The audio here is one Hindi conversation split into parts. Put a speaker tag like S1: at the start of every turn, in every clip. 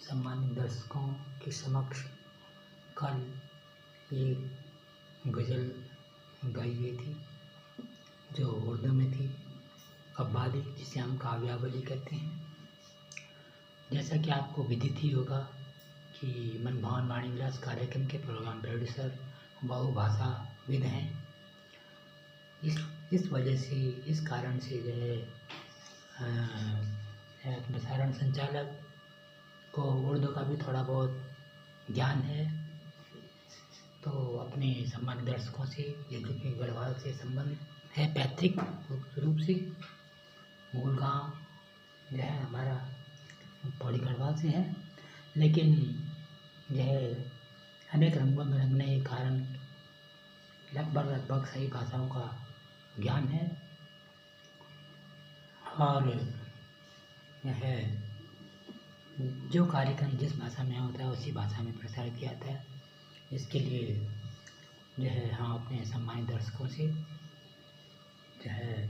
S1: सम्मानित दर्शकों के समक्ष कल एक गज़ल गाई गई थी जो उर्दू में थी, कव्वाली, जिसे हम काव्यावली कहते हैं। जैसा कि आपको विदित ही होगा कि मनभावन वाणी विलास कार्यक्रम के प्रोग्राम प्रोड्यूसर बहुभाषाविद हैं। इस वजह से, इस कारण से जो है प्रसारण संचालक को उर्दू का भी थोड़ा बहुत ज्ञान है, तो अपने सम्मानित दर्शकों से, जैसे कि गढ़वाल से संबंध है, पैतृक रूप से मूल गांव जो है हमारा पौड़ी गढ़वाल से है, लेकिन जो है अनेक रंगों में रंगने के कारण लगभग सही भाषाओं का ज्ञान है। और यह जो कार्यक्रम जिस भाषा में होता है उसी भाषा में प्रसारित किया जाता है। इसके लिए जो है हम अपने सम्मानित दर्शकों से जो है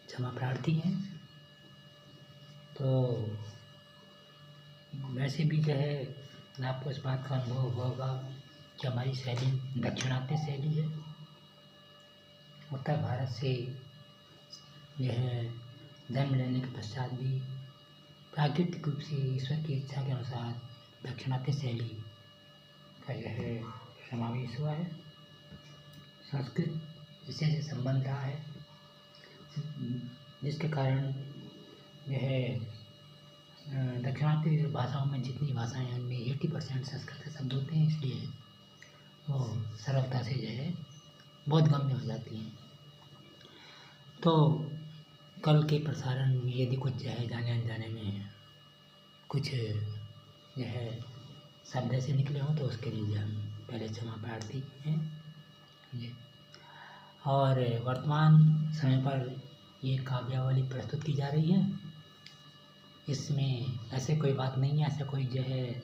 S1: क्षमा प्रार्थी हैं। तो वैसे भी जो है आपको इस बात का अनुभव होगा कि हमारी शैली दक्षिणात्य शैली है। उत्तर भारत से जो है जन्म लेने के पश्चात भी प्राकृतिक रूप से ईश्वर की इच्छा के अनुसार दक्षिणात्य शैली का जो है समावेश हुआ है। संस्कृत विषय से संबंध रहा है, जिसके कारण जो है दक्षिणात्य भाषाओं में जितनी भाषाएं हैं उनमें 80% संस्कृत शब्द होते हैं, इसलिए वो सरलता से जो है बोधगम्य हो जाती हैं। तो कल के प्रसारण में यदि कुछ जो है जाने अनजाने में कुछ जो है शब्द ऐसे निकले हों तो उसके लिए हम पहले क्षमा प्रार्थी हैं ये। और वर्तमान समय पर ये काव्यावली प्रस्तुत की जा रही है। इसमें ऐसे कोई बात नहीं है, ऐसा कोई जो है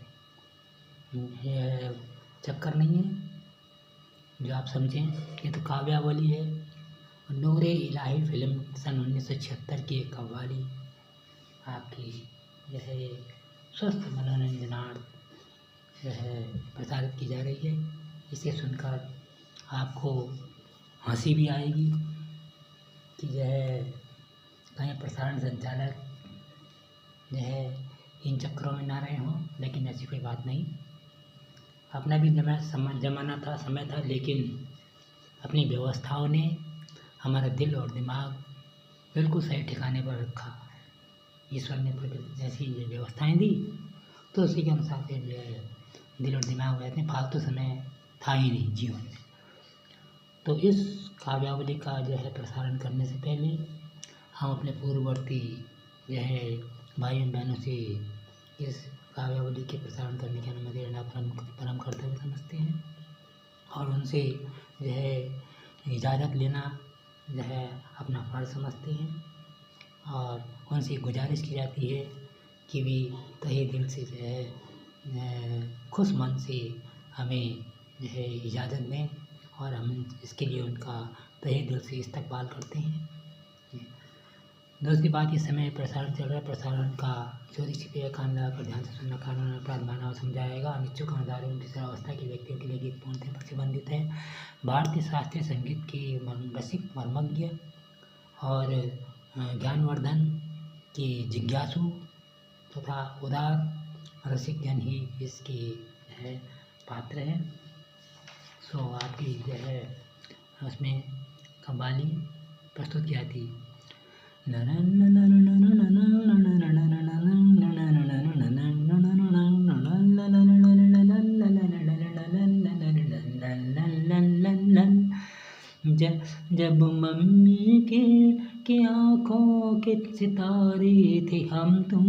S1: चक्कर नहीं है जो आप समझें। ये तो काव्यावली है। नूरे इलाही फिल्म सन 1976 की एक कव्वाली आपकी जो है स्वस्थ मनोरंजनार्थ जो है प्रसारित की जा रही है। इसे सुनकर आपको हंसी भी आएगी कि जो है कहीं प्रसारण संचालक जो है इन चक्करों में ना रहे हों, लेकिन ऐसी कोई बात नहीं। अपना भी जमाना था, समय था, लेकिन अपनी व्यवस्थाओं ने हमारा दिल और दिमाग बिल्कुल सही ठिकाने पर रखा। ईश्वर ने जैसी ये व्यवस्थाएं दी तो उसी के अनुसार से जो है दिल और दिमाग रहते हैं। फालतू समय था ही नहीं जीवन में। तो इस काव्यावली का जो है प्रसारण करने से पहले हम अपने पूर्ववर्ती जो है भाई बहनों से इस काव्यावली के प्रसारण करने की अनुमति लेना परम कर्तव्य समझते हैं और उनसे जो है इजाज़त लेना जो है अपना फर्ज समझते हैं। और उनसे गुजारिश की जाती है कि वे तहे दिल से जो है खुश मन से हमें जो है इजाज़त दें और हम इसके लिए उनका तहे दिल से इस्तकबाल करते हैं। दूसरी बात, इस समय प्रसारण चल रहा है। प्रसारण का चोरी छिपे या कान लगाकर ध्यान से सुनना कानून अपराध माना समझाएगा। अनिच्छुक अनुदान उनकी अवस्था के व्यक्तियों के लिए गीत पूर्णतः प्रतिबंधित है। भारतीय शास्त्रीय संगीत के रसिक, मर्मज्ञ और ज्ञानवर्धन के जिज्ञासु तथा उदार रसिक जन ही इसके है पात्र हैं। सो आपकी जो है उसमें कव्वाली प्रस्तुत की जाती है। जब मम्मी के आँखों के सितारे थे हम तुम,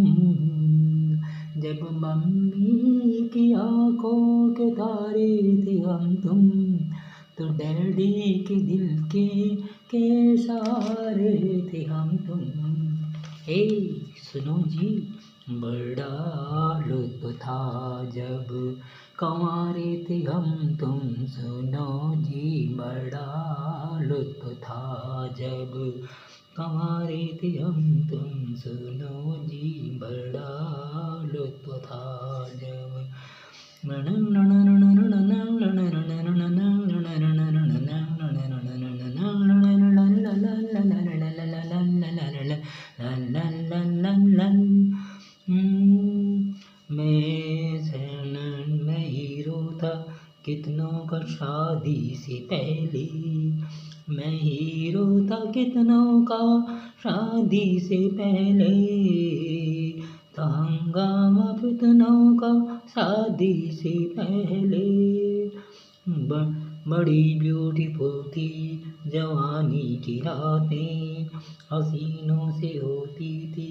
S1: जब मम्मी की आँखों के तारे थे हम तुम, तो डैडी के दिल के सहारे थे हम तुम। हे सुनो जी, बड़ा लुत्फ़ था जब कंवारे थे हम तुम। सुनो जी, बड़ा लुत्फ़ था जब कंवारे थे हम तुम। सुनो जी, बड़ा लुत्फ़ था। जब मैं हीरो था कितनों का शादी से पहले, मैं हीरो था कितनों का शादी से पहले, था हंगामा कितनों का शादी से पहले। बड़ी ब्यूटीफुल थी जवानी की रातें, हसीनों से होती थी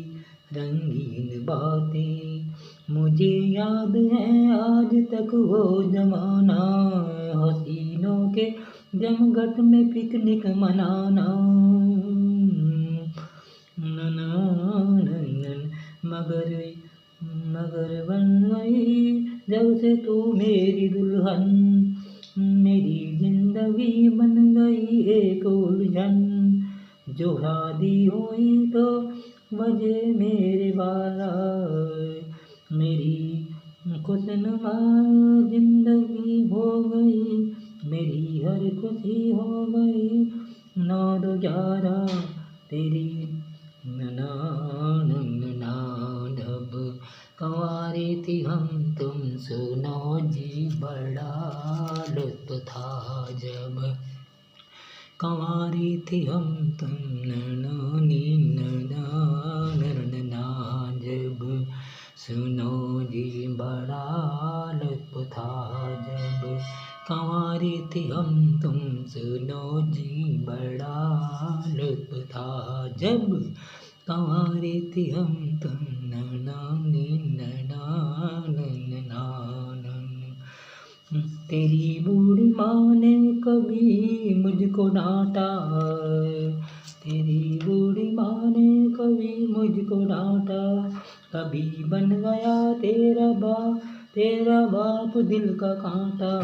S1: रंगीन बातें। मुझे याद है आज तक वो जमाना, हसीनों के जमघट में पिकनिक मनाना। मगर बन गई जब से तू मेरी दुल्हन, मेरी जिंदगी बन गई एक उलझन। जो शादी हुई तो बजे मेरे 12, मेरी खुशनुमा जिंदगी हो गई, मेरी हर खुशी हो गई 9-11 तेरी जब कंवारे थे हम तुम सुनो जी बड़ा लुत्फ था जब, कंवारे थे हम तुम जब, सुनो जी बड़ा लुत्फ था जब, कंवारे थे हम तुम सुनो जी बड़ा लुत्फ था जब, कंवारे थे हम तुम तेरी बूढ़ी माँ ने कभी मुझको डांटा, तेरी बूढ़ी माँ ने कभी मुझको डांटा, कभी बन गया तेरा बाप दिल का कांटा,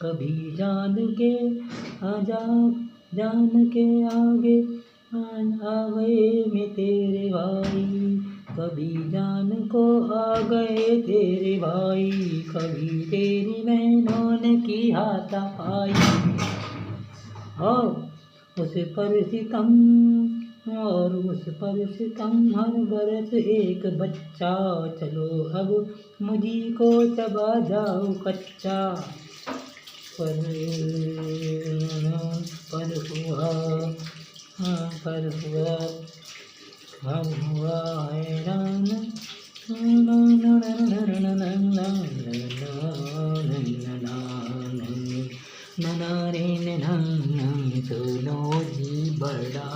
S1: कभी जान के आगे आ गए में तेरे भाई, कभी जान को आ गए तेरे भाई, कभी तेरी बहनों ने की हाथापाई। और उस पर सितम हर बरस एक बच्चा, चलो अब मुझी को चबा जाओ कच्चा। पर हुआ हैरान सुनो जी बड़ा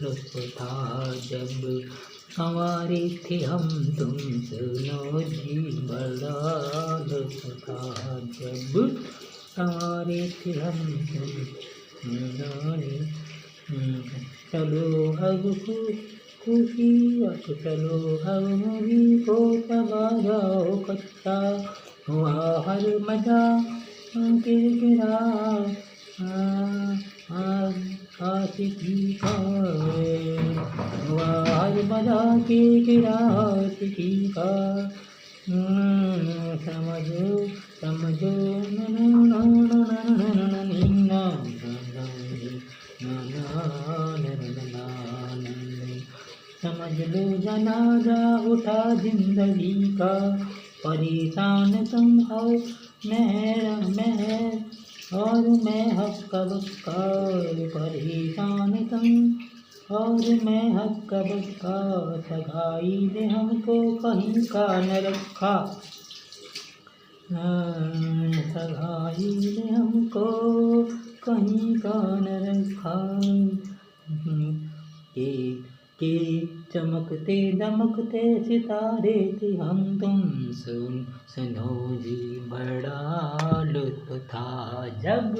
S1: लुत्फ था जब, कंवारे थे हम तुम सुनो जी बड़ा लुत्फ था जब, कंवारे थे हम तुम। चलो अब खुशी चलो अब मुझी को चबा जाओ कच्चा, हुआ हर मजा किरकिरा आशिकी का, हुआ हर मजा किरकिरा आशिकी का। समझो समझ लो जनाजा उठा जिंदगी का, परेशान तुम हो मैं हक्का बक्का, परेशान तुम और मैं हक्का बक्का, सगाई ने हमको कहीं का न रखा, सगाई ने हमको कहीं का न रखा। के चमकते दमकते सितारे थे हम तुम सुनो जी बड़ा लुत्फ था जब,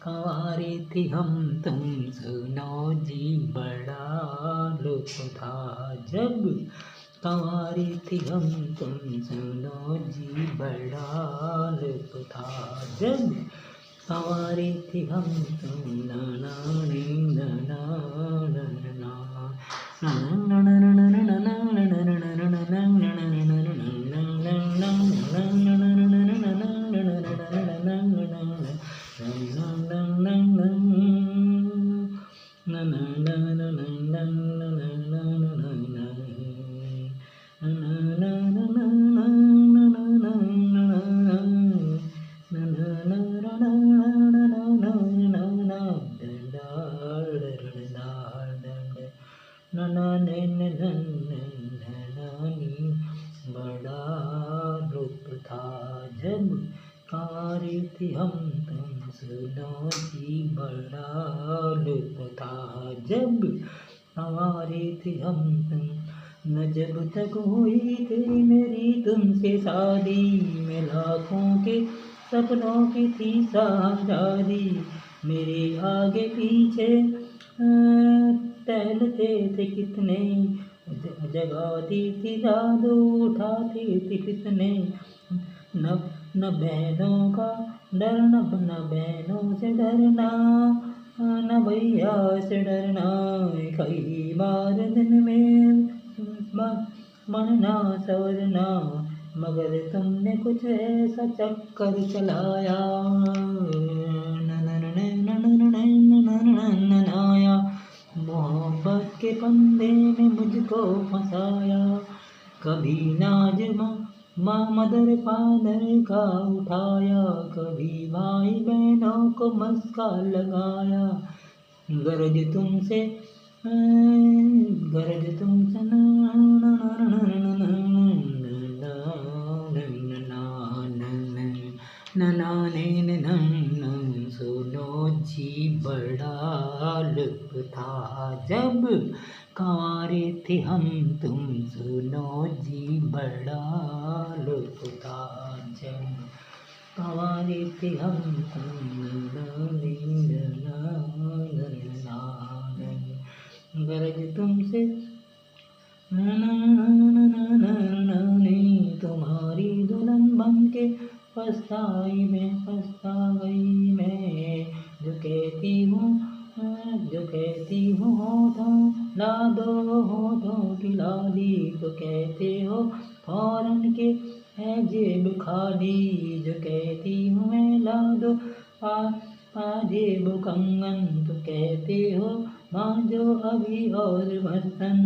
S1: कंवारे थे हम तुम सुनो जी बड़ा लुत्फ था जब, कंवारे थे हम तुम सुनो जी बड़ा लुत्फ था जब, कंवारे थे हम तुम बड़ा लुत्फ था जब कारी थी हम तुम सुनो जी, बड़ा लुत्फ था जब हमारी थी हम तुम, न जब तक हुई थी मेरी तुमसे शादी, में लाखों के सपनों की थी शादी, मेरे आगे पीछे टहलते थे कितने, जगाती थी जादू उठाती थी कितने, न बहनों का डरना, न बहनों से डरना, न भैया से डरना, कई बार दिन में बनना सवरना, मगर तुमने कुछ ऐसा चक्कर चलाया, ननाया मोहब्बत के फंदे में मुझको फंसाया, कभी नाज माँ मदर फादर का उठाया, कभी भाई बहनों को मस्का लगाया, गरज तुमसे सुनो जी, बड़ा लुत्फ था जब कारे थे हम तुम, सुनो जी, बड़ा लुत्फ था जब कारे थे हम तुम, गरज तुमसे तुम्हारी दुल्हन बन के पछता गई मैं, जो कहती हूँ होठों ला दो, होठों की लाली, तो कहते हो फौरन के है जेब खाली, जो कहती हूँ मैं ला दो जेब कंगन, तो कहते हो मांझो अभी और बर्तन,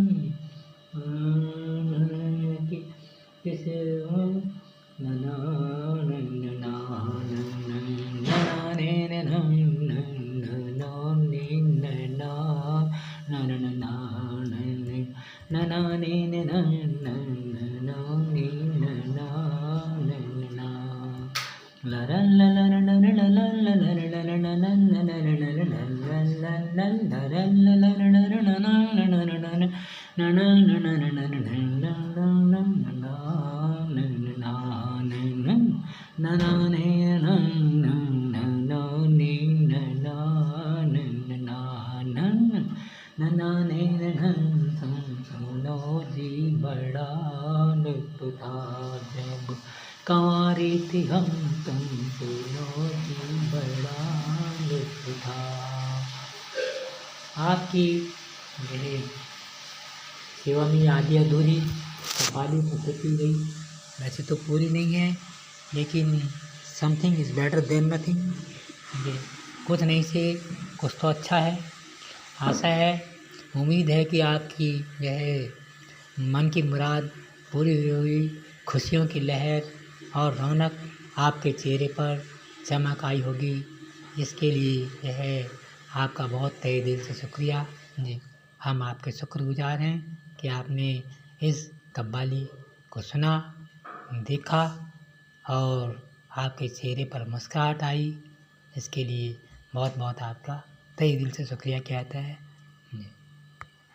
S1: किस सुनो जी, बड़ा लुत्फ था जब कंवारी थी हम तुम, सुनो जी, बड़ा लुत्फ था। आपकी मेरे सेवा में आधी अधूरी कव्वाली प्रस्तुति गई, वैसे तो पूरी नहीं है, लेकिन something is better than nothing, ये कुछ नहीं से कुछ तो अच्छा है। आशा है, उम्मीद है कि आपकी यह मन की मुराद पूरी हुई, खुशियों की लहर और रौनक आपके चेहरे पर चमक आई होगी। इसके लिए यह आपका बहुत तहे दिल से शुक्रिया जी। हम आपके शुक्रगुजार हैं कि आपने इस कव्वाली को सुना, देखा और आपके चेहरे पर मुस्कुराहट आई। इसके लिए बहुत बहुत आपका तहे दिल से शुक्रिया कहता है।